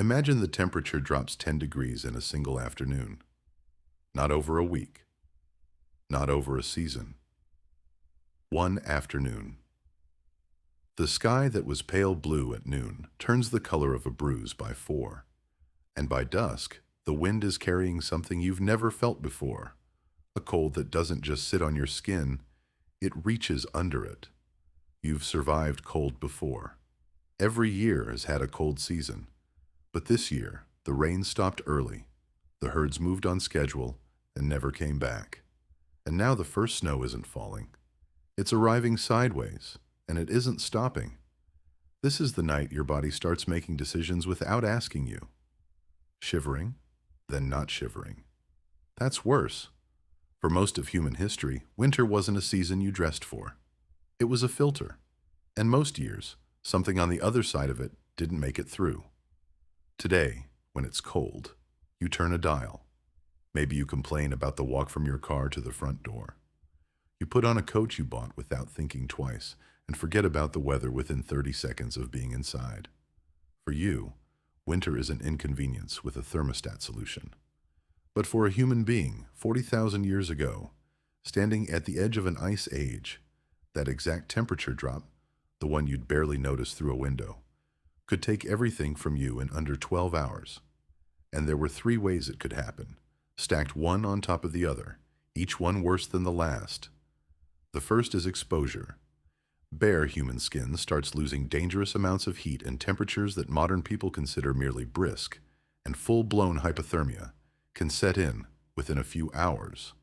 Imagine the temperature drops 10 degrees in a single afternoon. Not over a week. Not over a season. One afternoon. The sky that was pale blue at noon turns the color of a bruise by 4. And by dusk, the wind is carrying something you've never felt before. A cold that doesn't just sit on your skin, it reaches under it. You've survived cold before. Every year has had a cold season. But this year, the rain stopped early. The herds moved on schedule and never came back. And now the first snow isn't falling. It's arriving sideways, and it isn't stopping. This is the night your body starts making decisions without asking you. Shivering, then not shivering. That's worse. For most of human history, winter wasn't a season you dressed for. It was a filter. And most years, something on the other side of it didn't make it through. Today, when it's cold, you turn a dial. Maybe you complain about the walk from your car to the front door. You put on a coat you bought without thinking twice and forget about the weather within 30 seconds of being inside. For you, winter is an inconvenience with a thermostat solution. But for a human being, 40,000 years ago, standing at the edge of an ice age, that exact temperature drop, the one you'd barely notice through a window, could take everything from you in under 12 hours. And there were 3 ways it could happen, stacked one on top of the other, each one worse than the last. The first is exposure. Bare human skin starts losing dangerous amounts of heat and temperatures that modern people consider merely brisk, and full-blown hypothermia can set in within a few hours,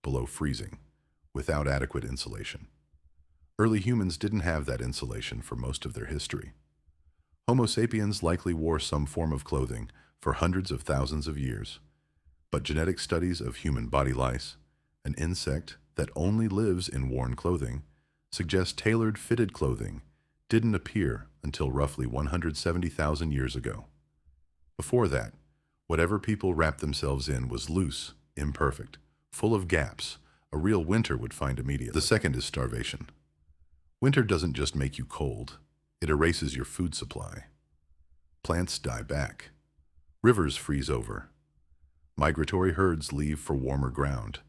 below freezing, without adequate insulation. Early humans didn't have that insulation for most of their history. Homo sapiens likely wore some form of clothing for hundreds of thousands of years, but genetic studies of human body lice, an insect that only lives in worn clothing, suggest tailored fitted clothing didn't appear until roughly 170,000 years ago. Before that, whatever people wrapped themselves in was loose, imperfect, full of gaps. A real winter would find immediately. The second is starvation. Winter doesn't just make you cold, it erases your food supply. Plants die back. Rivers freeze over. Migratory herds leave for warmer ground.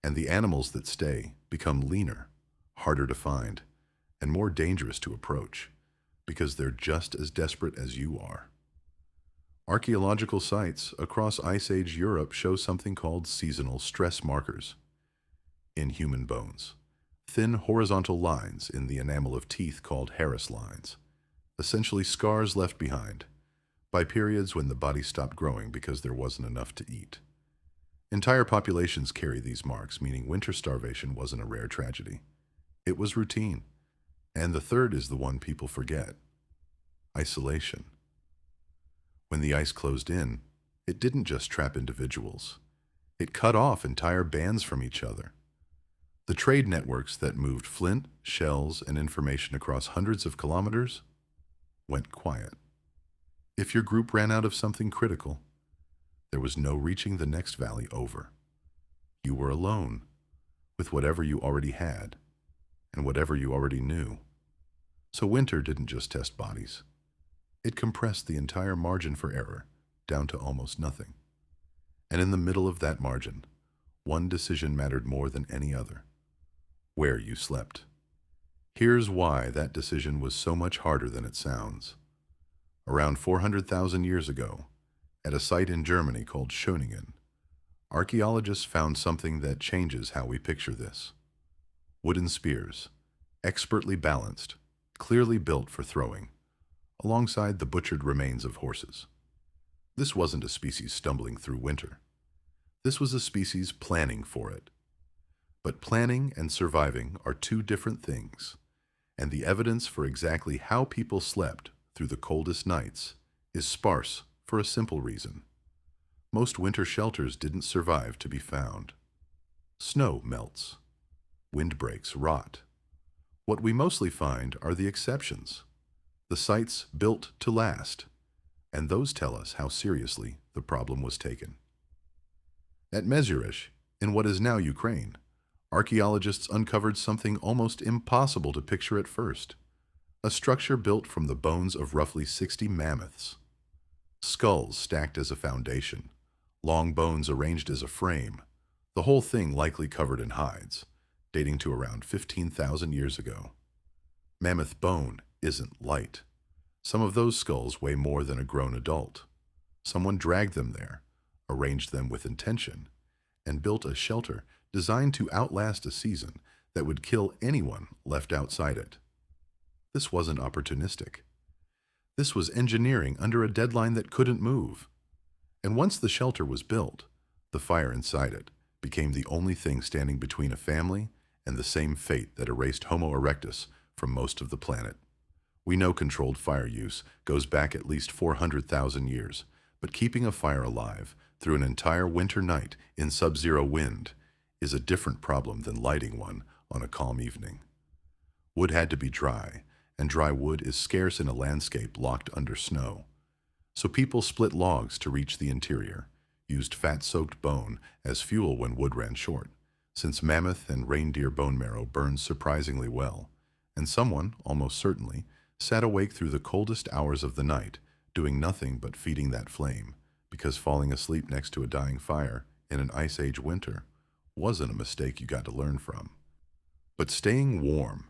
And the animals that stay become leaner, harder to find, and more dangerous to approach, because they're just as desperate as you are. Archaeological sites across Ice Age Europe show something called seasonal stress markers in human bones. Thin horizontal lines in the enamel of teeth called hairless lines, essentially scars left behind by periods when the body stopped growing because there wasn't enough to eat. Entire populations carry these marks, meaning winter starvation wasn't a rare tragedy. It was routine. And the third is the one people forget: isolation. When the ice closed in, it didn't just trap individuals. It cut off entire bands from each other. The trade networks that moved flint, shells, and information across hundreds of kilometers went quiet. If your group ran out of something critical, there was no reaching the next valley over. You were alone, with whatever you already had, and whatever you already knew. So winter didn't just test bodies. It compressed the entire margin for error down to almost nothing. And in the middle of that margin, one decision mattered more than any other: where you slept. Here's why that decision was so much harder than it sounds. Around 400,000 years ago, at a site in Germany called Schöningen, archaeologists found something that changes how we picture this. Wooden spears, expertly balanced, clearly built for throwing, alongside the butchered remains of horses. This wasn't a species stumbling through winter. This was a species planning for it. But planning and surviving are 2 different things, and the evidence for exactly how people slept through the coldest nights is sparse for a simple reason. Most winter shelters didn't survive to be found. Snow melts. Windbreaks rot. What we mostly find are the exceptions, the sites built to last, and those tell us how seriously the problem was taken. At Mezhirich, in what is now Ukraine, archaeologists uncovered something almost impossible to picture at first: a structure built from the bones of roughly 60 mammoths. Skulls stacked as a foundation, long bones arranged as a frame, the whole thing likely covered in hides, dating to around 15,000 years ago. Mammoth bone isn't light. Some of those skulls weigh more than a grown adult. Someone dragged them there, arranged them with intention, and built a shelter designed to outlast a season that would kill anyone left outside it. This wasn't opportunistic. This was engineering under a deadline that couldn't move. And once the shelter was built, the fire inside it became the only thing standing between a family and the same fate that erased Homo erectus from most of the planet. We know controlled fire use goes back at least 400,000 years, but keeping a fire alive through an entire winter night in subzero wind is a different problem than lighting one on a calm evening. Wood had to be dry, and dry wood is scarce in a landscape locked under snow. So people split logs to reach the interior, used fat-soaked bone as fuel when wood ran short, since mammoth and reindeer bone marrow burns surprisingly well, and someone, almost certainly, sat awake through the coldest hours of the night, doing nothing but feeding that flame, because falling asleep next to a dying fire in an Ice Age winter wasn't a mistake you got to learn from. But staying warm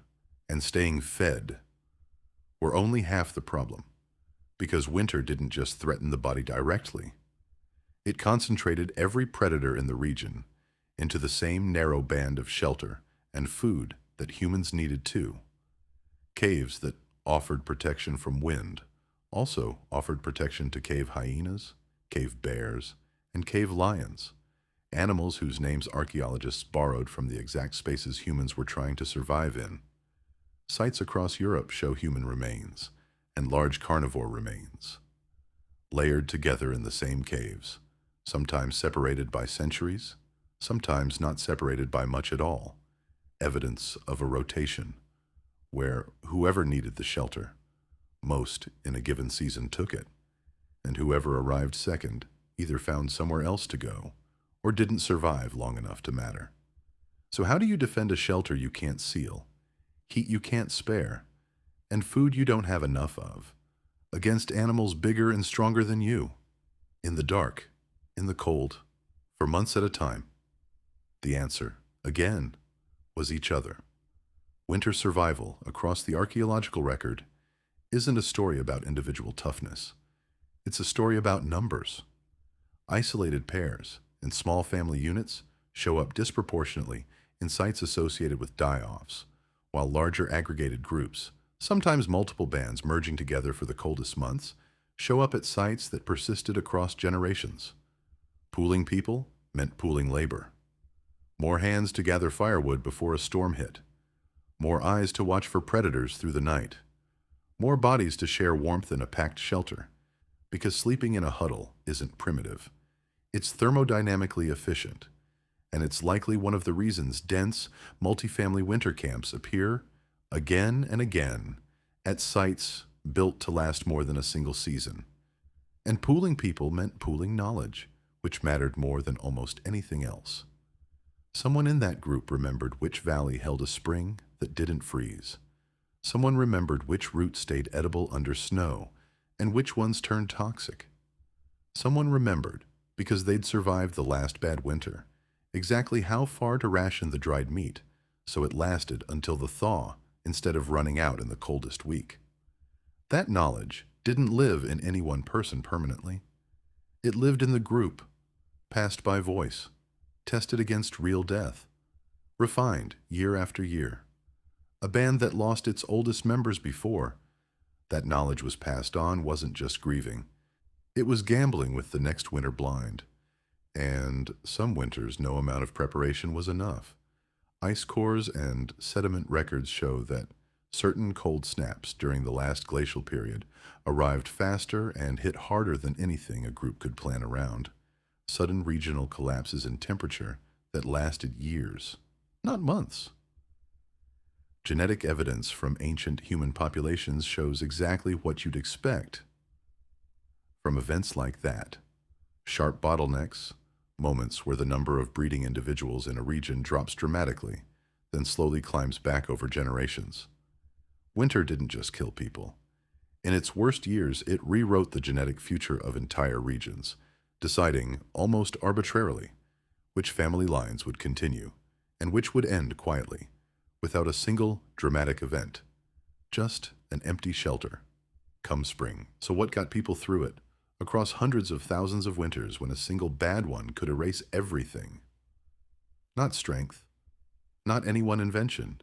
and staying fed were only half the problem, because winter didn't just threaten the body directly. It concentrated every predator in the region into the same narrow band of shelter and food that humans needed too. Caves that offered protection from wind also offered protection to cave hyenas, cave bears, and cave lions, animals whose names archaeologists borrowed from the exact spaces humans were trying to survive in. Sites across Europe show human remains and large carnivore remains, layered together in the same caves, sometimes separated by centuries, sometimes not separated by much at all, evidence of a rotation, where whoever needed the shelter most in a given season took it, and whoever arrived second either found somewhere else to go or didn't survive long enough to matter. So how do you defend a shelter you can't seal, heat you can't spare, and food you don't have enough of, against animals bigger and stronger than you, in the dark, in the cold, for months at a time? The answer, again, was each other. Winter survival across the archaeological record isn't a story about individual toughness. It's a story about numbers. Isolated pairs and small family units show up disproportionately in sites associated with die-offs, while larger aggregated groups, sometimes multiple bands merging together for the coldest months, show up at sites that persisted across generations. Pooling people meant pooling labor. More hands to gather firewood before a storm hit. More eyes to watch for predators through the night. More bodies to share warmth in a packed shelter. Because sleeping in a huddle isn't primitive. It's thermodynamically efficient, and it's likely one of the reasons dense, multifamily winter camps appear again and again at sites built to last more than a single season. And pooling people meant pooling knowledge, which mattered more than almost anything else. Someone in that group remembered which valley held a spring that didn't freeze. Someone remembered which roots stayed edible under snow and which ones turned toxic. Someone remembered, because they'd survived the last bad winter, exactly how far to ration the dried meat so it lasted until the thaw instead of running out in the coldest week. That knowledge didn't live in any one person permanently. It lived in the group, passed by voice, tested against real death, refined year after year. A band that lost its oldest members before that knowledge was passed on wasn't just grieving. It was gambling with the next winter blind. And some winters no amount of preparation was enough. Ice cores and sediment records show that certain cold snaps during the last glacial period arrived faster and hit harder than anything a group could plan around. Sudden regional collapses in temperature that lasted years, not months. Genetic evidence from ancient human populations shows exactly what you'd expect from events like that. Sharp bottlenecks, moments where the number of breeding individuals in a region drops dramatically, then slowly climbs back over generations. Winter didn't just kill people. In its worst years, it rewrote the genetic future of entire regions, deciding, almost arbitrarily, which family lines would continue and which would end quietly, without a single dramatic event. Just an empty shelter, come spring. So what got people through it, across hundreds of thousands of winters when a single bad one could erase everything? Not strength, not any one invention.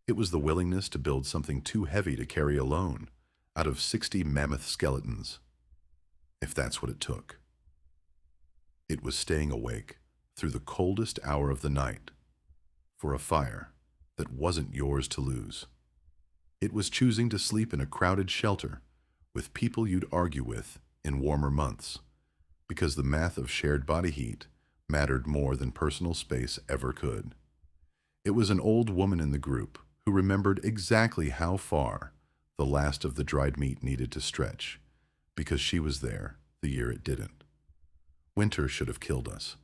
It was the willingness to build something too heavy to carry alone, out of 60 mammoth skeletons, if that's what it took. It was staying awake through the coldest hour of the night for a fire that wasn't yours to lose. It was choosing to sleep in a crowded shelter with people you'd argue with in warmer months, because the math of shared body heat mattered more than personal space ever could. It was an old woman in the group who remembered exactly how far the last of the dried meat needed to stretch, because she was there the year it didn't. Winter should have killed us.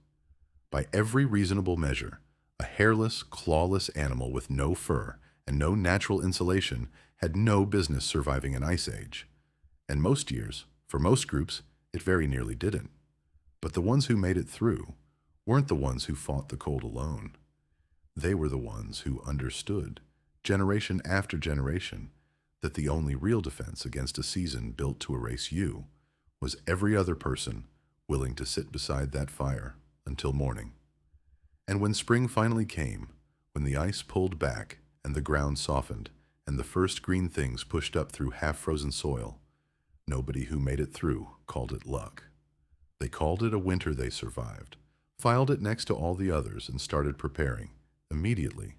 By every reasonable measure, a hairless, clawless animal with no fur and no natural insulation had no business surviving an ice age. And most years, for most groups, it very nearly didn't. But the ones who made it through weren't the ones who fought the cold alone. They were the ones who understood, generation after generation, that the only real defense against a season built to erase you was every other person willing to sit beside that fire until morning. And when spring finally came, when the ice pulled back and the ground softened and the first green things pushed up through half-frozen soil, nobody who made it through called it luck. They called it a winter they survived, filed it next to all the others, and started preparing, immediately,